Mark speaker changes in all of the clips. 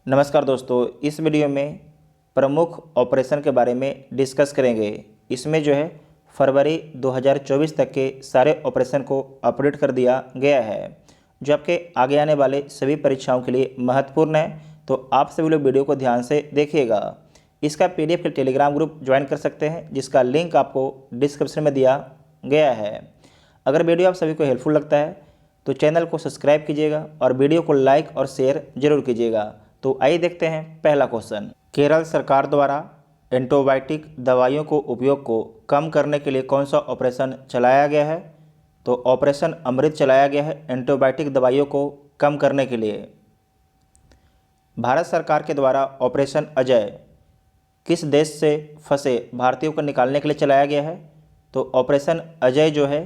Speaker 1: नमस्कार दोस्तों, इस वीडियो में प्रमुख ऑपरेशन के बारे में डिस्कस करेंगे। इसमें जो है फरवरी 2024 तक के सारे ऑपरेशन को अपडेट कर दिया गया है, जो आपके आगे आने वाले सभी परीक्षाओं के लिए महत्वपूर्ण है। तो आप सभी लोग वीडियो को ध्यान से देखिएगा। इसका PDF के टेलीग्राम ग्रुप ज्वाइन कर सकते हैं, जिसका लिंक आपको डिस्क्रिप्शन में दिया गया है। अगर वीडियो आप सभी को हेल्पफुल लगता है तो चैनल को सब्सक्राइब कीजिएगा और वीडियो को लाइक और शेयर जरूर कीजिएगा। तो आइए देखते हैं पहला क्वेश्चन। केरल सरकार द्वारा एंटीबायोटिक दवाइयों को उपयोग को कम करने के लिए कौन सा ऑपरेशन चलाया गया है? तो ऑपरेशन अमृत चलाया गया है एंटीबायोटिक दवाइयों को कम करने के लिए। भारत सरकार के द्वारा ऑपरेशन अजय किस देश से फंसे भारतीयों को निकालने के लिए चलाया गया है? तो ऑपरेशन अजय जो है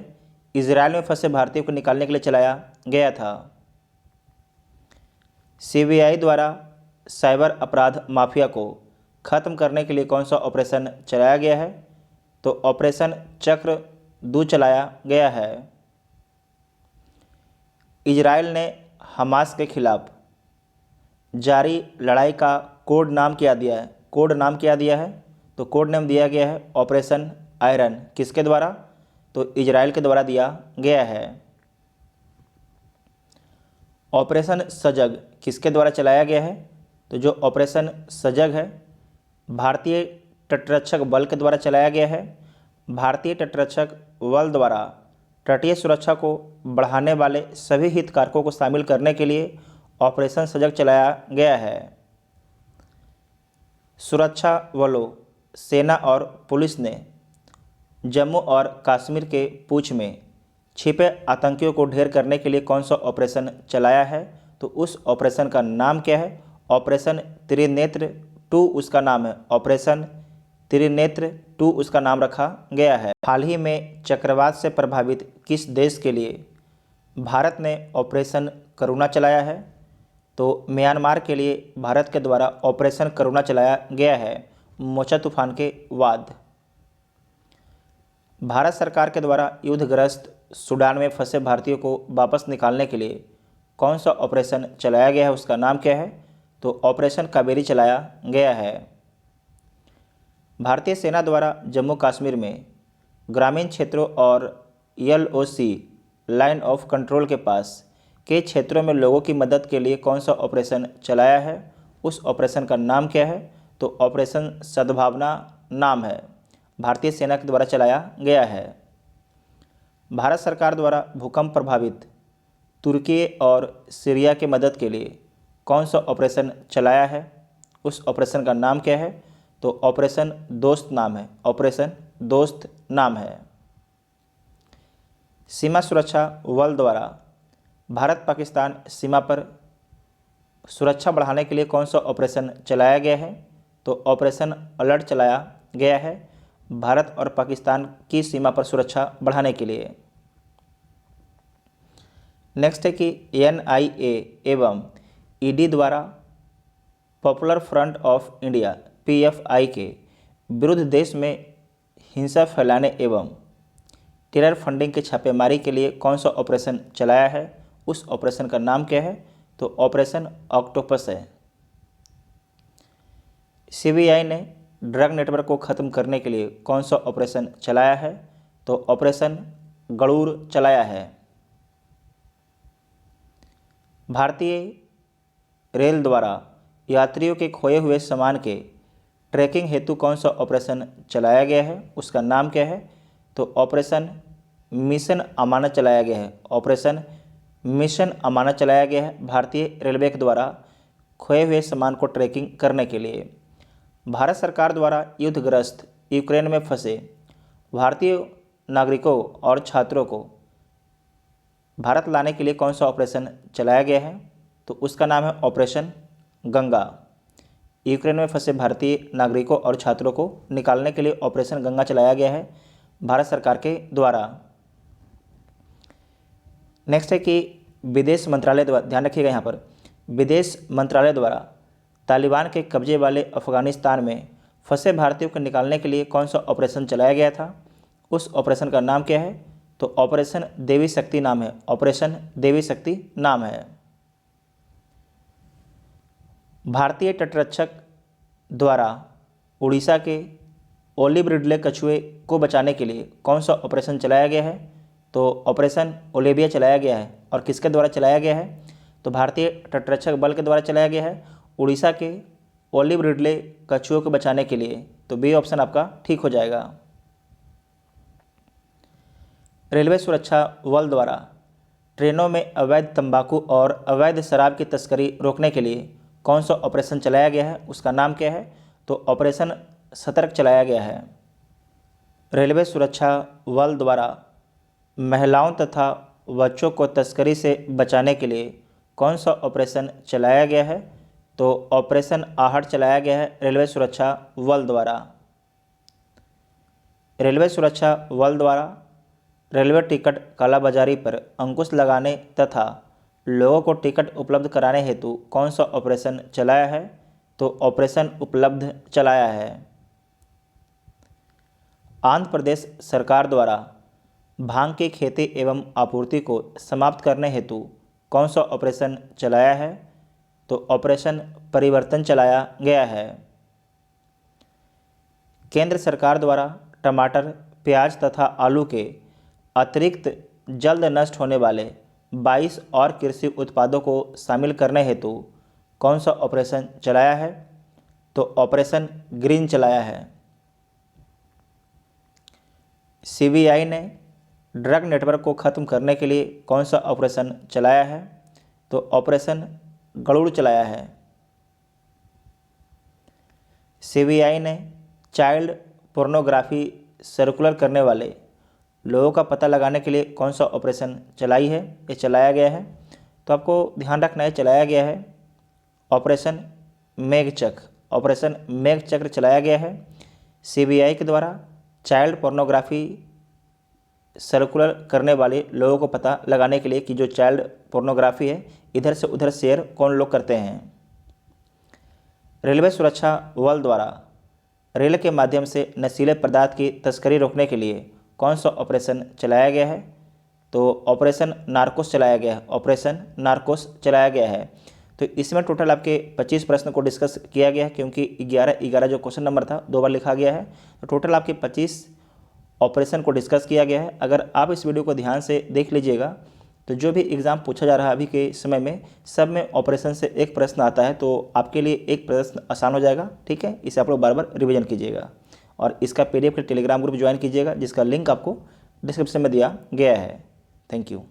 Speaker 1: इजराइल में फंसे भारतीयों को निकालने के लिए चलाया गया था। CBI द्वारा साइबर अपराध माफिया को खत्म करने के लिए कौन सा ऑपरेशन चलाया गया है? तो ऑपरेशन चक्रव्यूह चलाया गया है। इजराइल ने हमास के खिलाफ जारी लड़ाई का कोड नाम क्या दिया है? तो कोड नाम दिया गया है ऑपरेशन आयरन। किसके द्वारा? तो इजराइल के द्वारा दिया गया है। ऑपरेशन सजग किसके द्वारा चलाया गया है? तो जो ऑपरेशन सजग है भारतीय तटरक्षक बल के द्वारा चलाया गया है। भारतीय तटरक्षक बल द्वारा तटीय सुरक्षा को बढ़ाने वाले सभी हितधारकों को शामिल करने के लिए ऑपरेशन सजग चलाया गया है। सुरक्षा बलों, सेना और पुलिस ने जम्मू और कश्मीर के पूंछ में छिपे आतंकियों को ढेर करने के लिए कौन सा ऑपरेशन चलाया है? तो उस ऑपरेशन का नाम क्या है? ऑपरेशन त्रिनेत्र 2 उसका नाम है। ऑपरेशन त्रिनेत्र 2 उसका नाम रखा गया है। हाल ही में चक्रवात से प्रभावित किस देश के लिए भारत ने ऑपरेशन करुणा चलाया है? तो म्यांमार के लिए भारत के द्वारा ऑपरेशन करुणा चलाया गया है मोचा तूफान के बाद। भारत सरकार के द्वारा युद्धग्रस्त सूडान में फंसे भारतीयों को वापस निकालने के लिए कौन सा ऑपरेशन चलाया गया है? उसका नाम क्या है? तो ऑपरेशन कावेरी चलाया गया है। भारतीय सेना द्वारा जम्मू कश्मीर में ग्रामीण क्षेत्रों और LOC लाइन ऑफ कंट्रोल के पास के क्षेत्रों में लोगों की मदद के लिए कौन सा ऑपरेशन चलाया है? उस ऑपरेशन का नाम क्या है? तो ऑपरेशन सद्भावना नाम है, भारतीय सेना के द्वारा चलाया गया है। भारत सरकार द्वारा भूकंप प्रभावित तुर्की और सीरिया की मदद के लिए कौन सा ऑपरेशन चलाया है? उस ऑपरेशन का नाम क्या है? तो ऑपरेशन दोस्त नाम है। ऑपरेशन दोस्त नाम है। सीमा सुरक्षा बल द्वारा भारत पाकिस्तान सीमा पर सुरक्षा बढ़ाने के लिए कौन सा ऑपरेशन चलाया गया है? तो ऑपरेशन अलर्ट चलाया गया है भारत और पाकिस्तान की सीमा पर सुरक्षा बढ़ाने के लिए। नेक्स्ट है कि NIA एवं ED द्वारा popular front of India PFI के विरुद्ध देश में हिंसा फैलाने एवं टेरर फंडिंग की छापेमारी के लिए कौन सा ऑपरेशन चलाया है? उस ऑपरेशन का नाम क्या है? तो ऑपरेशन ऑक्टोपस है। CBI ने ड्रग नेटवर्क को खत्म करने के लिए कौन सा ऑपरेशन चलाया है? तो ऑपरेशन गरुड़ चलाया है। भारतीय रेल द्वारा यात्रियों के खोए हुए सामान के ट्रैकिंग हेतु कौन सा ऑपरेशन चलाया गया है? उसका नाम क्या है? तो ऑपरेशन मिशन अमानत चलाया गया है। ऑपरेशन मिशन अमानत चलाया गया है भारतीय रेलवे के द्वारा खोए हुए सामान को ट्रैकिंग करने के लिए। भारत सरकार द्वारा युद्धग्रस्त यूक्रेन में फंसे भारतीय नागरिकों और छात्रों को भारत लाने के लिए कौन सा ऑपरेशन चलाया गया है? तो उसका नाम है ऑपरेशन गंगा। यूक्रेन में फंसे भारतीय नागरिकों और छात्रों को निकालने के लिए ऑपरेशन गंगा चलाया गया है भारत सरकार के द्वारा। नेक्स्ट है कि विदेश मंत्रालय द्वारा, ध्यान रखिएगा यहाँ पर, विदेश मंत्रालय द्वारा तालिबान के कब्जे वाले अफगानिस्तान में फंसे भारतीयों को निकालने के लिए कौन सा ऑपरेशन चलाया गया था? उस ऑपरेशन का नाम क्या है? तो ऑपरेशन देवी शक्ति नाम है। ऑपरेशन देवी शक्ति नाम है। भारतीय तटरक्षक द्वारा उड़ीसा के ओलिव रिडले कछुए को बचाने के लिए कौन सा ऑपरेशन चलाया गया है? तो ऑपरेशन ओलिविया चलाया गया है। और किसके द्वारा चलाया गया है? तो भारतीय तटरक्षक बल के द्वारा चलाया गया है उड़ीसा के ओलिव रिडले कछुओं को बचाने के लिए। तो बी ऑप्शन आपका ठीक हो जाएगा। रेलवे सुरक्षा बल द्वारा ट्रेनों में अवैध तंबाकू और अवैध शराब की तस्करी रोकने के लिए कौन सा ऑपरेशन चलाया गया है? उसका नाम क्या है? तो ऑपरेशन सतर्क चलाया गया है। रेलवे सुरक्षा बल द्वारा महिलाओं तथा बच्चों को तस्करी से बचाने के लिए कौन सा ऑपरेशन चलाया गया है? तो ऑपरेशन आहट चलाया गया है रेलवे सुरक्षा बल द्वारा। रेलवे सुरक्षा बल द्वारा रेलवे टिकट कालाबाजारी पर अंकुश लगाने तथा लोगों को टिकट उपलब्ध कराने हेतु कौन सा ऑपरेशन चलाया है? तो ऑपरेशन उपलब्ध चलाया है। आंध्र प्रदेश सरकार द्वारा भांग की खेती एवं आपूर्ति को समाप्त करने हेतु कौन सा ऑपरेशन चलाया है? तो ऑपरेशन परिवर्तन चलाया गया है। केंद्र सरकार द्वारा टमाटर, प्याज तथा आलू के अतिरिक्त जल्द नष्ट होने वाले 22 और कृषि उत्पादों को शामिल करने हेतु कौन सा ऑपरेशन चलाया है? तो ऑपरेशन ग्रीन चलाया है। सीबीआई ने ड्रग नेटवर्क को खत्म करने के लिए कौन सा ऑपरेशन चलाया है? तो ऑपरेशन गरुड़ चलाया है। सीबीआई ने चाइल्ड पोर्नोग्राफी सर्कुलर करने वाले लोगों का पता लगाने के लिए कौन सा ऑपरेशन चलाई है? ये चलाया गया है। तो आपको ध्यान रखना है, चलाया गया है ऑपरेशन मेघचक्र। ऑपरेशन मेघचक्र चलाया गया है सीबीआई के द्वारा चाइल्ड पोर्नोग्राफी सर्कुलर करने वाले लोगों को पता लगाने के लिए कि जो चाइल्ड पोर्नोग्राफी है इधर से उधर शेयर कौन लोग करते हैं। रेलवे सुरक्षा बल द्वारा रेल के माध्यम से नशीले पदार्थ की तस्करी रोकने के लिए कौन सा ऑपरेशन चलाया गया है? तो ऑपरेशन नार्कोस चलाया गया है। ऑपरेशन नार्कोस चलाया गया है। तो इसमें टोटल आपके 25 प्रश्न को डिस्कस किया गया है, क्योंकि 11 जो क्वेश्चन नंबर था 2 बार लिखा गया है। तो टोटल आपके 25 ऑपरेशन को डिस्कस किया गया है। अगर आप इस वीडियो को ध्यान से देख लीजिएगा तो जो भी एग्ज़ाम पूछा जा रहा है अभी के समय में सब में ऑपरेशन से एक प्रश्न आता है, तो आपके लिए एक प्रश्न आसान हो जाएगा। ठीक है, इसे आप लोग बार बार रिवीजन कीजिएगा और इसका PDF के टेलीग्राम ग्रुप ज्वाइन कीजिएगा, जिसका लिंक आपको डिस्क्रिप्शन में दिया गया है। Thank you.